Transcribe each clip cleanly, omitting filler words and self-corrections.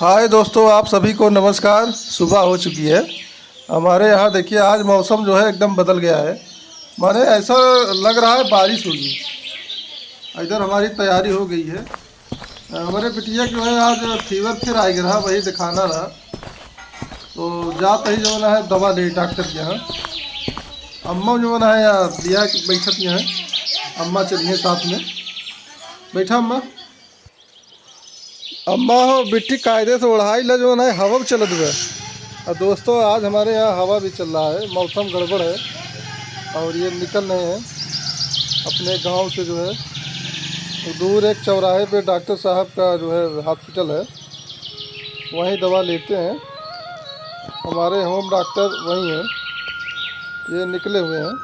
हाय दोस्तों, आप सभी को नमस्कार। सुबह हो चुकी है। हमारे यहाँ देखिए आज मौसम जो है एकदम बदल गया है। माने ऐसा लग रहा है बारिश होगी। इधर हमारी तैयारी हो गई है। हमारे बिटिया जो है आज फीवर फिर आ गया, वही दिखाना रहा तो जाते ही जो है दवा ले डॉक्टर के यहाँ। अम्मा जो है या दिया बैठत में है, अम्मा चलिए साथ में। बैठा अम्मा। अम्मा हो बिट्टी कायदे से ओढ़ाई ला जो है हवा भी चलत हुआ। और दोस्तों आज हमारे यहाँ हवा भी चल रहा है, मौसम गड़बड़ है और ये निकल रहे हैं अपने गांव से जो है। तो दूर एक चौराहे पे डॉक्टर साहब का जो है हॉस्पिटल है, वहीं दवा लेते हैं। हमारे होम डॉक्टर वहीं हैं, ये निकले हुए हैं।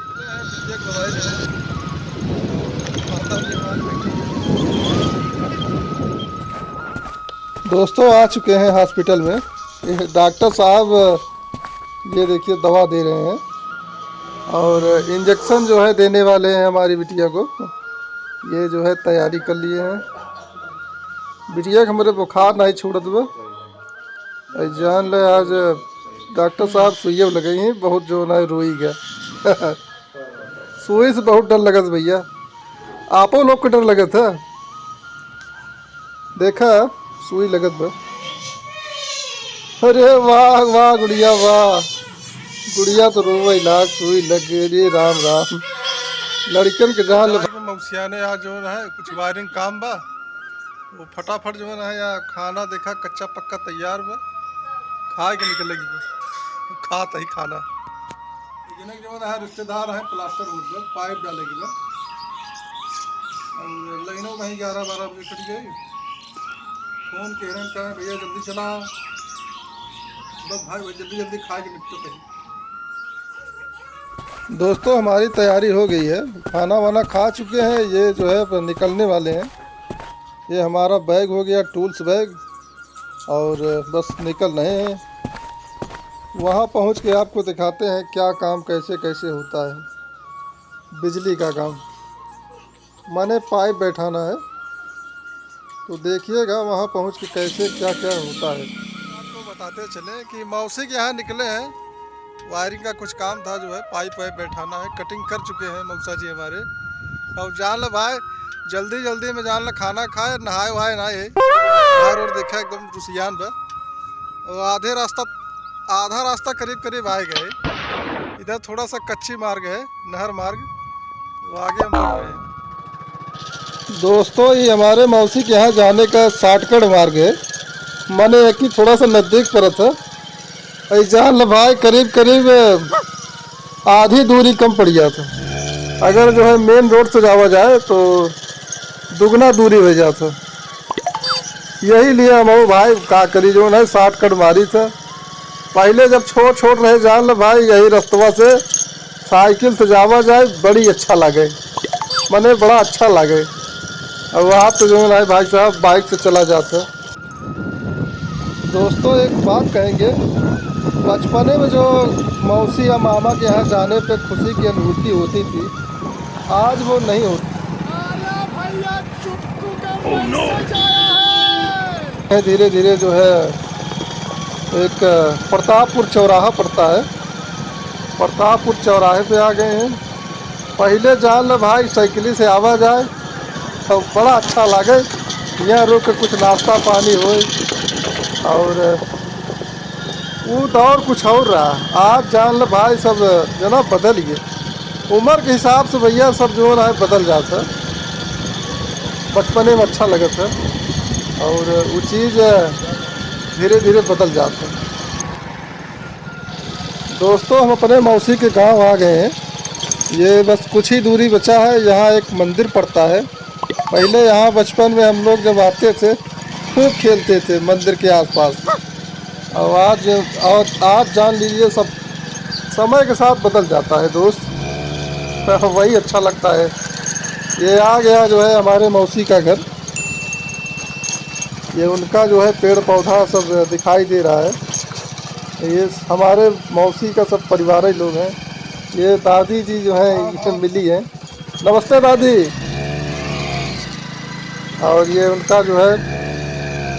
दोस्तों आ चुके हैं हॉस्पिटल में। ये डॉक्टर साहब ये देखिए दवा दे रहे हैं और इंजेक्शन जो है देने वाले हैं हमारी बिटिया को। ये जो है तैयारी कर लिए हैं। बिटिया के हमारे बुखार नहीं छूटत बा, जान ले आज डॉक्टर साहब सुइया लगे हैं, बहुत जो ना रोई गया। सुई से बहुत डर लगत भैया, आपो लोग को डर लगे था। देखा सुई लगत बा। अरे वाह वाह गुड़िया वाह, गुड़िया तो रोवे लाग, सुई लग गई। राम राम। लड़कन के जहाँ मौसिया ने आज जो है कुछ वायरिंग काम बा, वो फटाफट जो है या खाना देखा कच्चा पक्का तैयार बा, खा के निकलेगी। खाता ही खाना जो है रिश्तेदार है, प्लास्टर वुड पर पाइप डालेगी बा। और लाइनों में ही 11-12 बजे कट गई। फोन कह रहे हैं भैया जल्दी चला, बस भाई जल्दी जल्दी खा के निपटते हैं। दोस्तों हमारी तैयारी हो गई है, खाना वाना खा चुके हैं। ये जो है निकलने वाले हैं। ये हमारा बैग हो गया, टूल्स बैग, और बस निकल रहे हैं। वहाँ पहुँच के आपको दिखाते हैं क्या काम कैसे कैसे होता है। बिजली का काम माने पाइप बैठाना है, तो देखिएगा वहाँ पहुँच के कैसे क्या क्या होता है। आपको बताते चले कि मौसी के यहाँ निकले हैं, वायरिंग का कुछ काम था, जो है पाइप वाइप बैठाना है। कटिंग कर चुके हैं मौसा जी हमारे। और जान लो भाई जल्दी जल्दी में जान लो खाना खाए, नहाए वहाए ना है। बाहर और देखा एकदम रुसियान बा। और आधा रास्ता करीब करीब आए गए। इधर थोड़ा सा कच्ची मार्ग है, नहर मार्ग, वो आगे हम बढ़ रहे हैं। दोस्तों ये हमारे मौसी के यहाँ जाने का शॉर्टकट मार्ग है, माने कि थोड़ा सा नज़दीक पड़ता है। जान लो भाई करीब करीब आधी दूरी कम पड़ जाता। अगर जो है मेन रोड से जावा जाए तो दुगना दूरी हो जाता। यही लिए हम भाई का करी जो है शॉर्टकट मारी था। पहले जब छोट छोट रहे जान लो भाई, यही रास्तवा से साइकिल से जावा जाए बड़ी अच्छा लगे, मने बड़ा अच्छा लगे। और वहाँ तो जो है भाई साहब बाइक से चला जाता। दोस्तों एक बात कहेंगे, बचपने में जो मौसी या मामा के यहाँ जाने पे खुशी की अनुभूति होती थी, आज वो नहीं होती। धीरे धीरे जो है एक प्रतापपुर चौराहा पड़ता है, प्रतापपुर चौराहे पे आ गए हैं। पहले जान लो भाई साइकिल से आवा जाए तो बड़ा अच्छा लगे, यहाँ रुक के कुछ नाश्ता पानी हो। और वो दौर कुछ और रहा। आज जान लो भाई सब जो ना बदल गए, उम्र के हिसाब से भैया सब जो है बदल जाता। बचपने में अच्छा लगा था और वो चीज़ धीरे धीरे बदल जाता। दोस्तों हम अपने मौसी के गांव आ गए हैं। ये बस कुछ ही दूरी बचा है, यहाँ एक मंदिर पड़ता है। पहले यहाँ बचपन में हम लोग जब आते थे खूब खेलते थे मंदिर के आसपास। और आज जान लीजिए सब समय के साथ बदल जाता है दोस्त, वही अच्छा लगता है। ये आ गया जो है हमारे मौसी का घर, ये उनका जो है पेड़ पौधा सब दिखाई दे रहा है। ये हमारे मौसी का सब परिवार लोग हैं। ये दादी जी जो है मिली है, नमस्ते दादी। और ये उनका जो है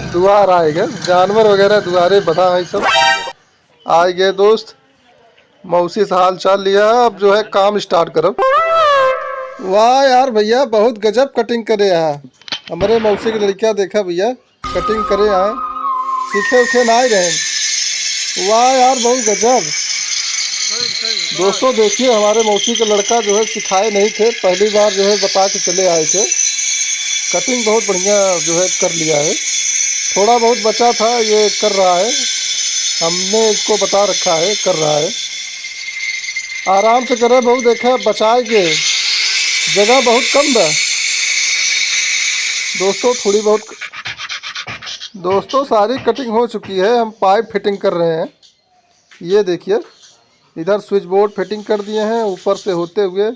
दुआर आए गए, जानवर वगैरह दुआरे बधा है सब आए गए दोस्त। मौसी से हाल चाल लिया है, अब जो है काम स्टार्ट करो। वाह यार भैया, बहुत गजब कटिंग करे यहाँ। हमारे मौसी की लड़कियाँ देखा भैया, कटिंग करे यहाँ, सीखे उखे ना ही रहे। वाह यार, बहुत गजब। दोस्तों देखिए, हमारे मौसी का लड़का जो है सिखाए नहीं थे, पहली बार जो है बता के चले आए थे। कटिंग बहुत बढ़िया जो है कर लिया है। थोड़ा बहुत बचा था, ये कर रहा है, हमने इसको बता रखा है, कर रहा है। आराम से करे बहुत, देखा बचाएंगे, जगह बहुत कम है दोस्तों, थोड़ी बहुत। दोस्तों सारी कटिंग हो चुकी है, हम पाइप फिटिंग कर रहे हैं। ये देखिए, इधर स्विच बोर्ड फिटिंग कर दिए हैं, ऊपर से होते हुए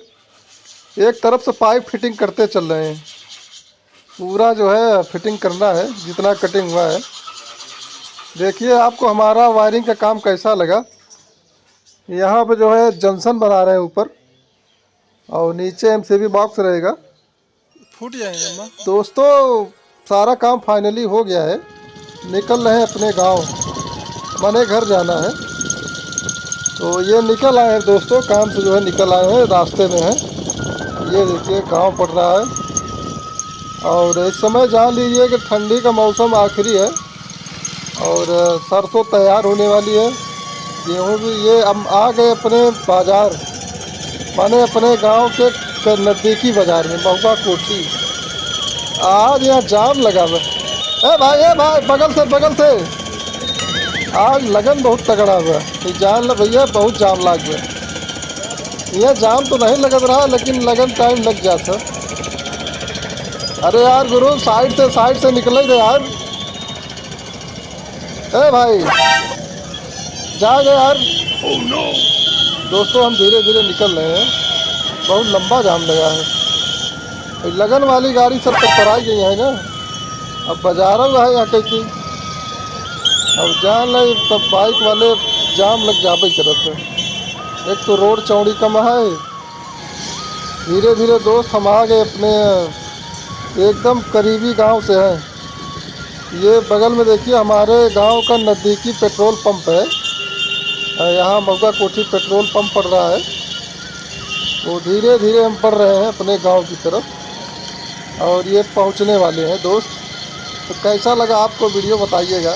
एक तरफ से पाइप फिटिंग करते चल रहे हैं। पूरा जो है फिटिंग करना है, जितना कटिंग हुआ है। देखिए आपको हमारा वायरिंग का काम कैसा लगा। यहाँ पे जो है जंक्शन बना रहे हैं ऊपर, और नीचे एमसीबी बॉक्स रहेगा। फूट जाएंगे अम्मा। दोस्तों सारा काम फाइनली हो गया है, निकल रहे हैं अपने गांव, मने घर जाना है। तो ये निकल आए हैं दोस्तों, काम से जो है निकल आए हैं, रास्ते में हैं। ये देखिए गांव पड़ रहा है, और इस समय जान लीजिए कि ठंडी का मौसम आखिरी है, और सरसों तैयार होने वाली है, गेहूँ भी। ये हम आ गए अपने बाज़ार, माने अपने गांव के नज़दीकी बाज़ार में, महुआ कोठी। आज यहाँ जाम लगा हुआ है। ए भाई बगल से आज लगन बहुत तगड़ा हुआ है, जान लो भैया, बहुत जाम लग गया। यह जाम तो नहीं लग रहा, लेकिन लगन टाइम लग जाता। अरे यार गुरु, साइड से निकले थे यार। ए भाई जा गए यार। Oh no! दोस्तों हम धीरे धीरे निकल रहे हैं, बहुत लंबा जाम लगा है। लगन वाली गाड़ी सब टकराई गई है ना, अब बाजार है यहाँ कहीं, अब जान ले सब बाइक वाले जाम लग जाबे करत है। एक तो रोड चौड़ी कम है। धीरे धीरे दोस्त हम आ गए अपने एकदम करीबी गांव से हैं। ये बगल में देखिए हमारे गांव का नज़दीकी पेट्रोल पंप है, यहाँ महुआ कोठी पेट्रोल पंप पड़ रहा है। तो धीरे धीरे हम बढ़ रहे हैं अपने गांव की तरफ, और ये पहुंचने वाले हैं दोस्त। तो कैसा लगा आपको वीडियो बताइएगा।